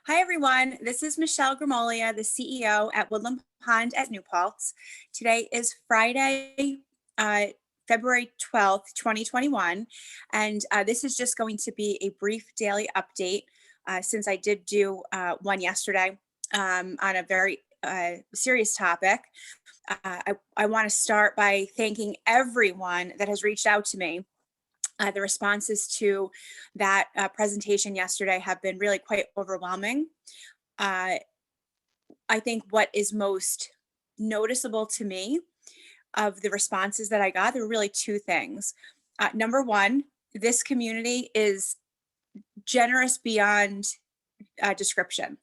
Hi, everyone. This is Michelle Grimolia, the CEO at Woodland Pond at New Paltz. Today is Friday, uh, February 12th, 2021. And this is just going to be a brief daily update since I did do one yesterday on a very serious topic. I want to start by thanking everyone that has reached out to me. The responses to that presentation yesterday have been really quite overwhelming. Uh, I think what is most noticeable to me of the responses that I got, there were really two things. Number one, this community is generous beyond description.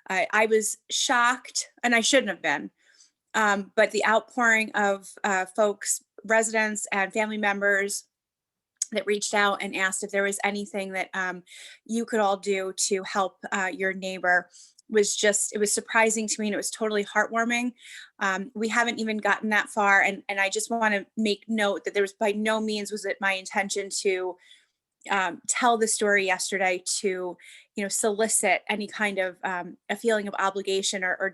I was shocked, and I shouldn't have been, but the outpouring of folks, residents, and family members that reached out and asked if there was anything that you could all do to help your neighbor was just, it was surprising to me, and it was totally heartwarming. We haven't even gotten that far, and I just want to make note that there was by no means was it my intention to tell the story yesterday to solicit any kind of a feeling of obligation or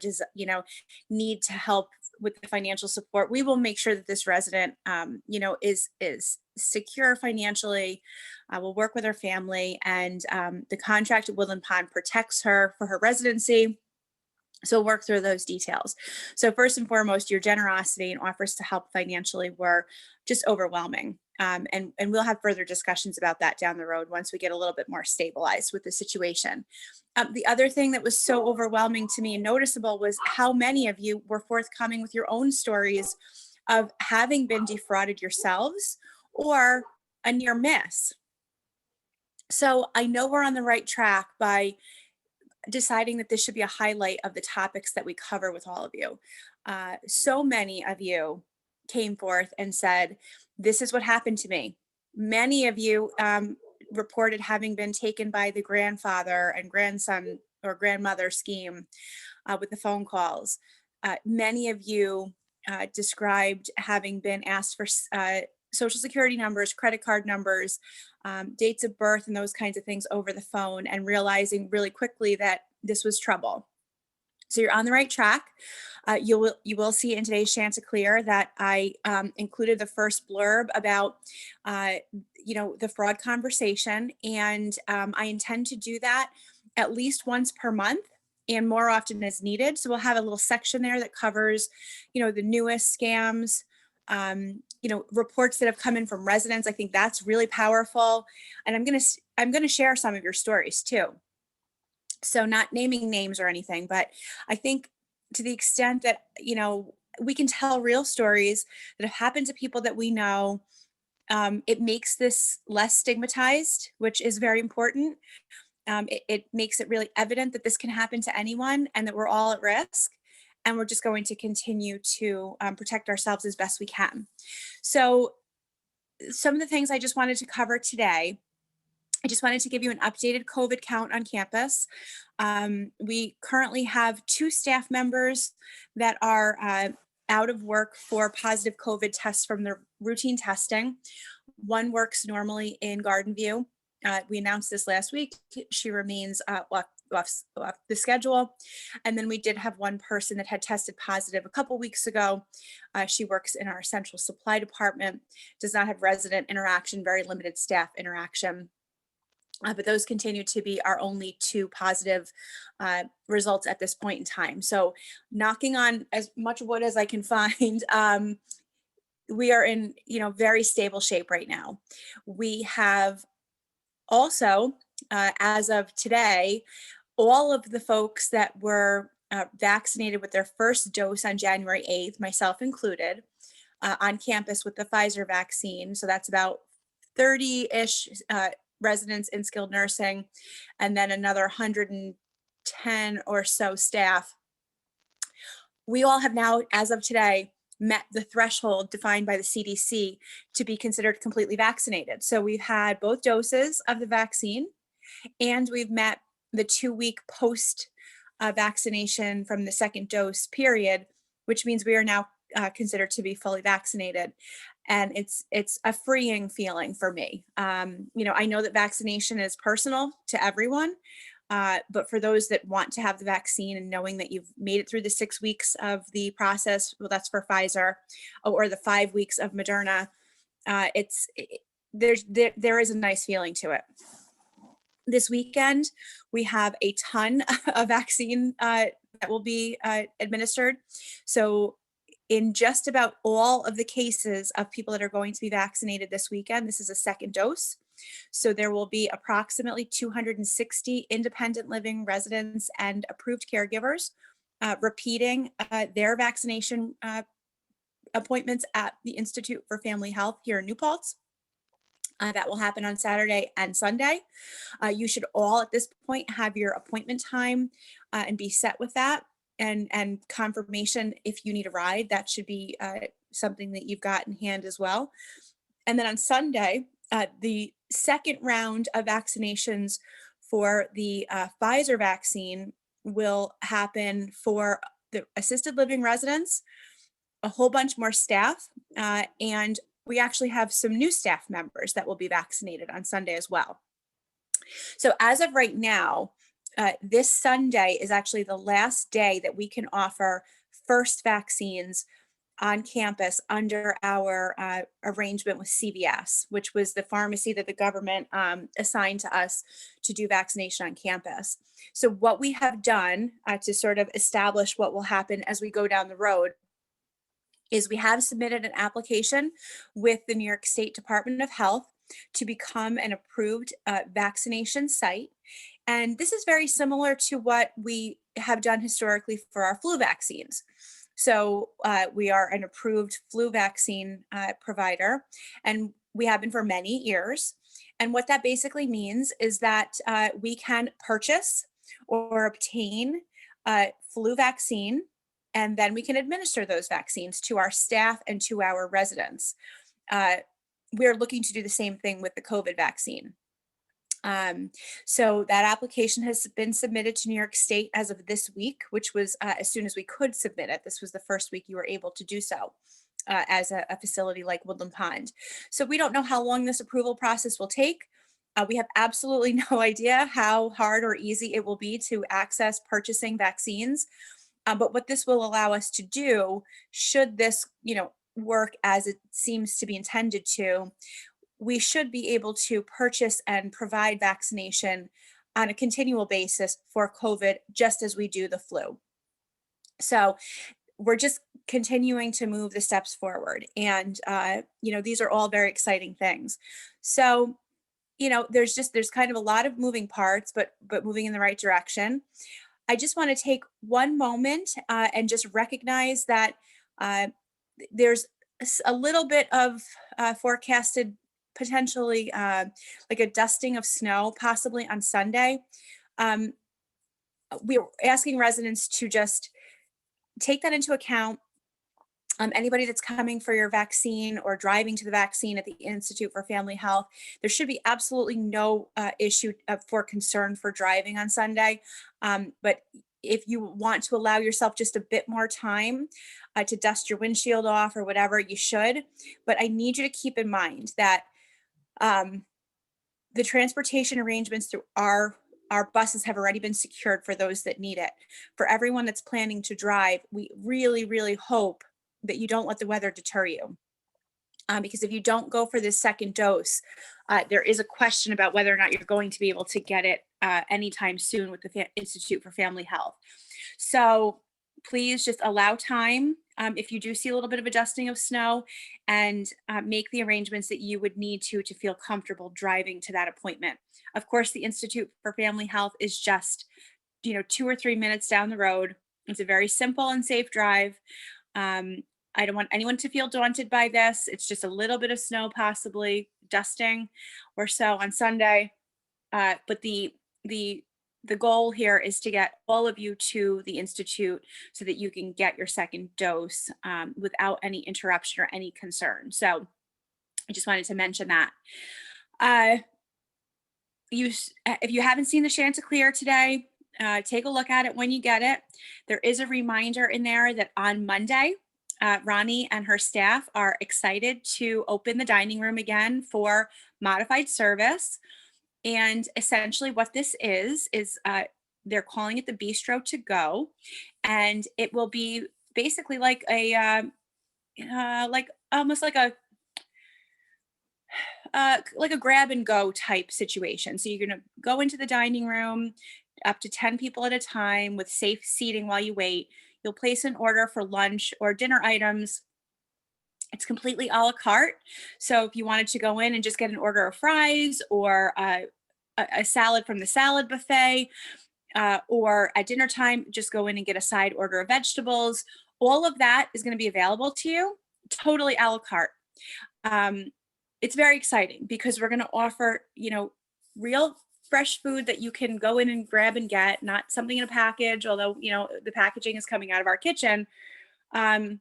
need to help with the financial support. We will make sure that this resident is secure financially. We'll work with her family, and the contract at Woodland Pond protects her for her residency. So we'll work through those details. So first and foremost, your generosity and offers to help financially were just overwhelming. And we'll have further discussions about that down the road once we get a little bit more stabilized with the situation. The other thing that was so overwhelming to me and noticeable was how many of you were forthcoming with your own stories of having been defrauded yourselves or a near miss. So I know we're on the right track by deciding that this should be a highlight of the topics that we cover with all of you. So many of you came forth and said, this is what happened to me. Many of you reported having been taken by the grandfather and grandson or grandmother scheme with the phone calls. Many of you described having been asked for social security numbers, credit card numbers, dates of birth, and those kinds of things over the phone, and realizing really quickly that this was trouble. So you're on the right track. You will see in today's Chanticleer that I included the first blurb about the fraud conversation, and I intend to do that at least once per month and more often as needed. So we'll have a little section there that covers the newest scams, reports that have come in from residents. I think that's really powerful, and I'm gonna share some of your stories too. So not naming names or anything, but I think to the extent that we can tell real stories that have happened to people that we know, it makes this less stigmatized, which is very important. It makes it really evident that this can happen to anyone and that we're all at risk. And we're just going to continue to protect ourselves as best we can. So some of the things I just wanted to cover today, I just wanted to give you an updated COVID count on campus. We currently have 2 staff members that are out of work for positive COVID tests from their routine testing. One works normally in Garden View. We announced this last week. She remains off the schedule. And then we did have one person that had tested positive a couple weeks ago. She works in our central supply department, does not have resident interaction, very limited staff interaction. But those continue to be our only 2 positive results at this point in time. So knocking on as much wood as I can find, we are in very stable shape right now. We have also, as of today, all of the folks that were vaccinated with their first dose on January 8th, myself included, on campus with the Pfizer vaccine. So that's about 30-ish residents in skilled nursing, and then another 110 or so staff. We all have now, as of today, met the threshold defined by the CDC to be considered completely vaccinated. So we've had both doses of the vaccine, and we've met the 2-week post vaccination from the second dose period, which means we are now considered to be fully vaccinated. And it's a freeing feeling for me. I know that vaccination is personal to everyone. But for those that want to have the vaccine and knowing that you've made it through the 6 weeks of the process, well, that's for Pfizer, or the 5 weeks of Moderna, there is a nice feeling to it. This weekend, we have a ton of vaccine that will be administered. So in just about all of the cases of people that are going to be vaccinated this weekend, this is a second dose. So there will be approximately 260 independent living residents and approved caregivers repeating their vaccination appointments at the Institute for Family Health here in New Paltz. That will happen on Saturday and Sunday. You should all at this point have your appointment time and be set with that, and confirmation if you need a ride. That should be something that you've got in hand as well. And then on Sunday, the second round of vaccinations for the Pfizer vaccine will happen for the assisted living residents, a whole bunch more staff, and we actually have some new staff members that will be vaccinated on Sunday as well. So as of right now, this Sunday is actually the last day that we can offer first vaccines on campus under our arrangement with CVS, which was the pharmacy that the government assigned to us to do vaccination on campus. So what we have done to sort of establish what will happen as we go down the road is we have submitted an application with the New York State Department of Health to become an approved vaccination site. And this is very similar to what we have done historically for our flu vaccines. So we are an approved flu vaccine provider, and we have been for many years. And what that basically means is that we can purchase or obtain flu vaccine, and then we can administer those vaccines to our staff and to our residents. We're looking to do the same thing with the COVID vaccine. So that application has been submitted to New York State as of this week, which was as soon as we could submit it. This was the first week you were able to do so as a facility like Woodland Pond. So we don't know how long this approval process will take. We have absolutely no idea how hard or easy it will be to access purchasing vaccines. But what this will allow us to do, should this, work as it seems to be intended to, we should be able to purchase and provide vaccination on a continual basis for COVID, just as we do the flu. So we're just continuing to move the steps forward. And, these are all very exciting things. So, there's kind of a lot of moving parts, but moving in the right direction. I just want to take one moment and just recognize that there's a little bit of forecasted potentially like a dusting of snow possibly on Sunday. We're asking residents to just take that into account. Anybody that's coming for your vaccine or driving to the vaccine at the Institute for Family Health, there should be absolutely no issue for concern for driving on Sunday. But if you want to allow yourself just a bit more time to dust your windshield off or whatever, you should. But I need you to keep in mind that the transportation arrangements through our buses have already been secured for those that need it. For everyone that's planning to drive, we really, really hope that you don't let the weather deter you. Because if you don't go for this second dose, there is a question about whether or not you're going to be able to get it anytime soon with the Institute for Family Health. So please just allow time if you do see a little bit of adjusting of snow, and make the arrangements that you would need to feel comfortable driving to that appointment. Of course, the Institute for Family Health is just 2 or 3 minutes down the road. It's a very simple and safe drive. I don't want anyone to feel daunted by this. It's just a little bit of snow, possibly dusting or so on Sunday. But the goal here is to get all of you to the Institute so that you can get your second dose without any interruption or any concern. So I just wanted to mention that. If you haven't seen the Chanticleer today, take a look at it when you get it. There is a reminder in there that on Monday, Ronnie and her staff are excited to open the dining room again for modified service. And essentially what this is they're calling it the Bistro to Go, and it will be basically like almost like a grab and go type situation. So you're going to go into the dining room, up to 10 people at a time with safe seating while you wait. You'll place an order for lunch or dinner items. It's completely a la carte. So if you wanted to go in and just get an order of fries or a salad from the salad buffet, or at dinner time, just go in and get a side order of vegetables. All of that is going to be available to you, totally a la carte. Um, it's very exciting because we're going to offer, real fresh food that you can go in and grab and get, not something in a package, although, the packaging is coming out of our kitchen. Um,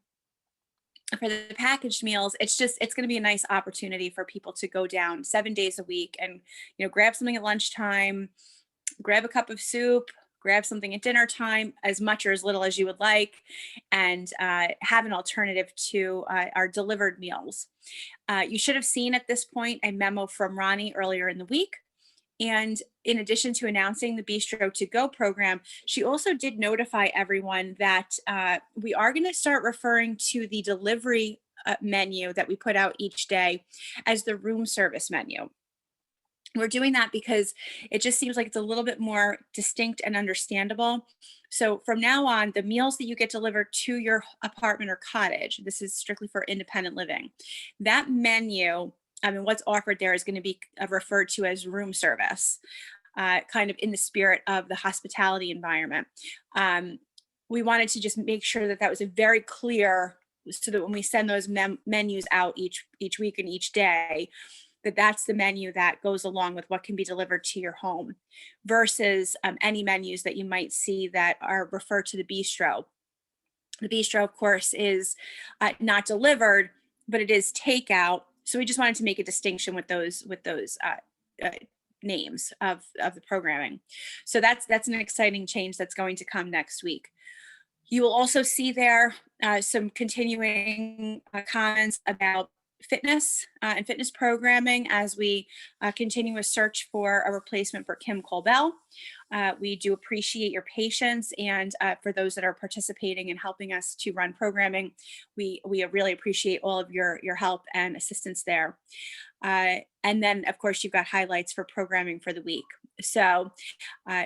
for the packaged meals, it's going to be a nice opportunity for people to go down 7 days a week and, grab something at lunchtime, grab a cup of soup, grab something at dinner time, as much or as little as you would like, and have an alternative to our delivered meals. You should have seen at this point a memo from Ronnie earlier in the week. And in addition to announcing the Bistro to Go program, she also did notify everyone that we are going to start referring to the delivery menu that we put out each day as the room service menu. We're doing that because it just seems like it's a little bit more distinct and understandable. So from now on, the meals that you get delivered to your apartment or cottage, this is strictly for independent living, that menu, I mean, what's offered there is going to be referred to as room service, kind of in the spirit of the hospitality environment. We wanted to just make sure that that was a very clear, so that when we send those menus out each week and each day, that's the menu that goes along with what can be delivered to your home versus any menus that you might see that are referred to the bistro. The bistro, of course, is not delivered, but it is takeout. So we just wanted to make a distinction with those names of the programming. So that's an exciting change that's going to come next week. You will also see there some continuing comments about fitness and fitness programming as we continue a search for a replacement for Kim Colbell. We do appreciate your patience, and for those that are participating and helping us to run programming, we really appreciate all of your help and assistance there. And then, of course, you've got highlights for programming for the week. So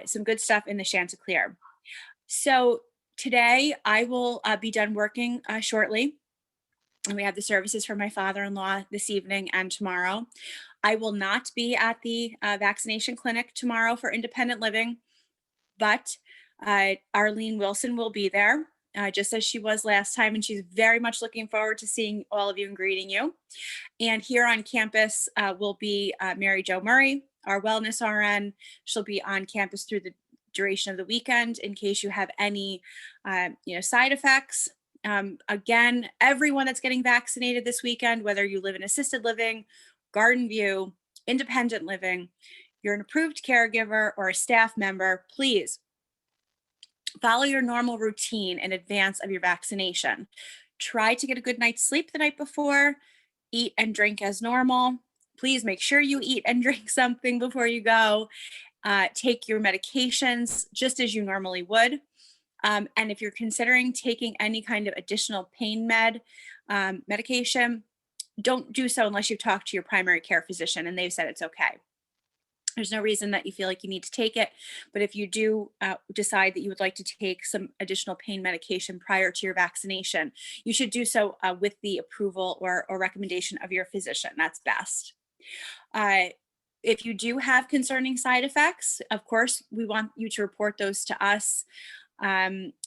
some good stuff in the Chanticleer. So today I will be done working shortly. And we have the services for my father-in-law this evening and tomorrow. I will not be at the vaccination clinic tomorrow for independent living, but Arlene Wilson will be there, just as she was last time, and she's very much looking forward to seeing all of you and greeting you. And here on campus will be Mary Jo Murray, our wellness RN. She'll be on campus through the duration of the weekend in case you have any side effects. Again, everyone that's getting vaccinated this weekend, whether you live in assisted living, garden view, independent living, you're an approved caregiver or a staff member, please follow your normal routine in advance of your vaccination. Try to get a good night's sleep the night before, eat and drink as normal. Please make sure you eat and drink something before you go. Take your medications just as you normally would. And if you're considering taking any kind of additional pain medication, don't do so unless you've talked to your primary care physician and they've said it's okay. There's no reason that you feel like you need to take it, but if you do decide that you would like to take some additional pain medication prior to your vaccination, you should do so with the approval or recommendation of your physician. That's best. If you do have concerning side effects, of course, we want you to report those to us,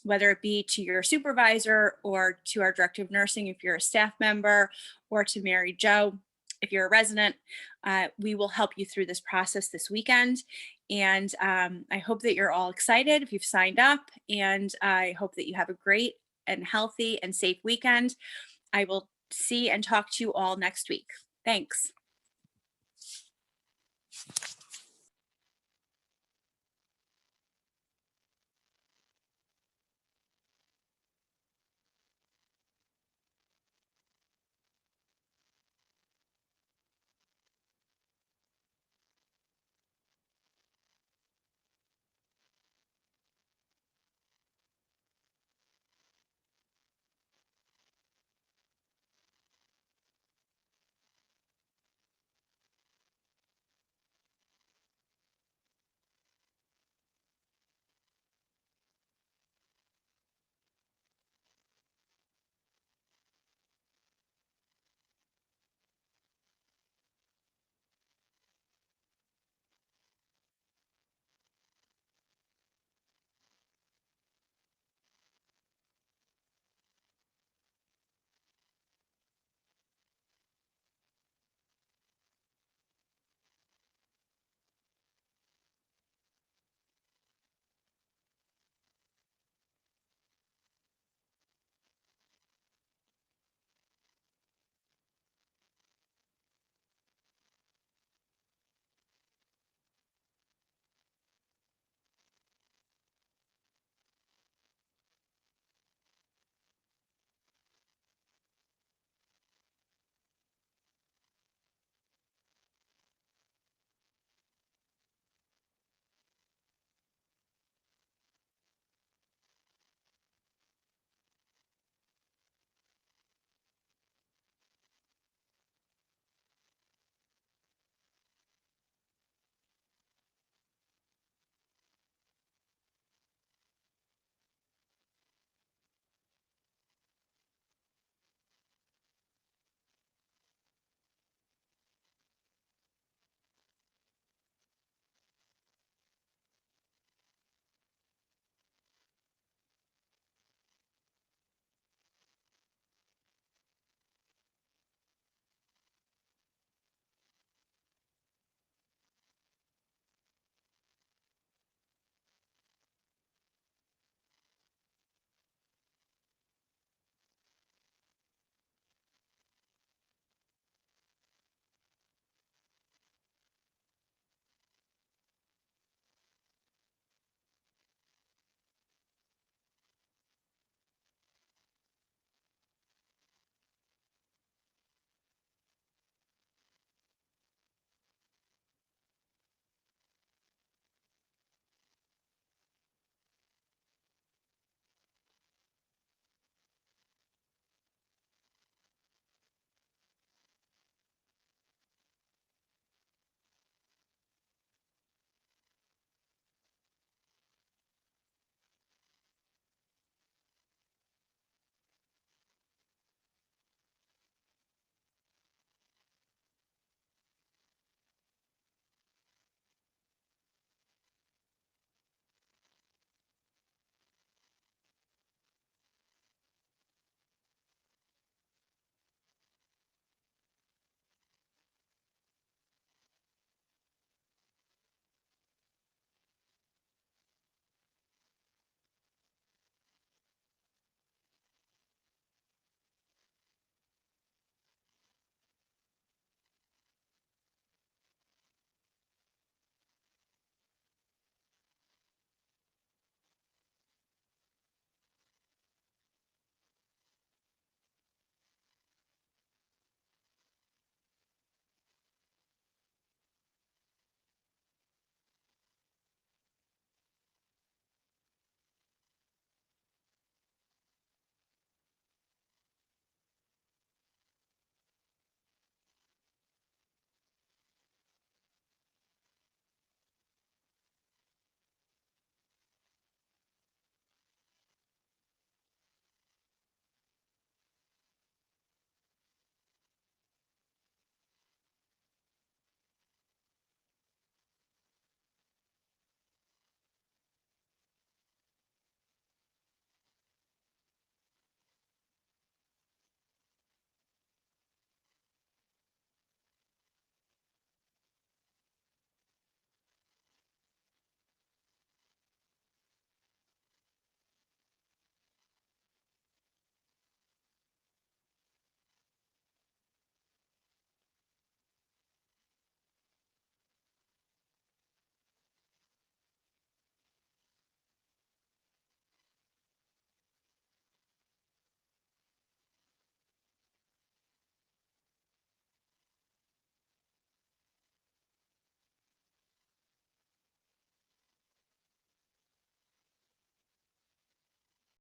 whether it be to your supervisor or to our director of nursing if you're a staff member, or to Mary Jo if you're a resident. We will help you through this process this weekend. And I hope that you're all excited if you've signed up, and I hope that you have a great and healthy and safe weekend. I will see and talk to you all next week. Thanks.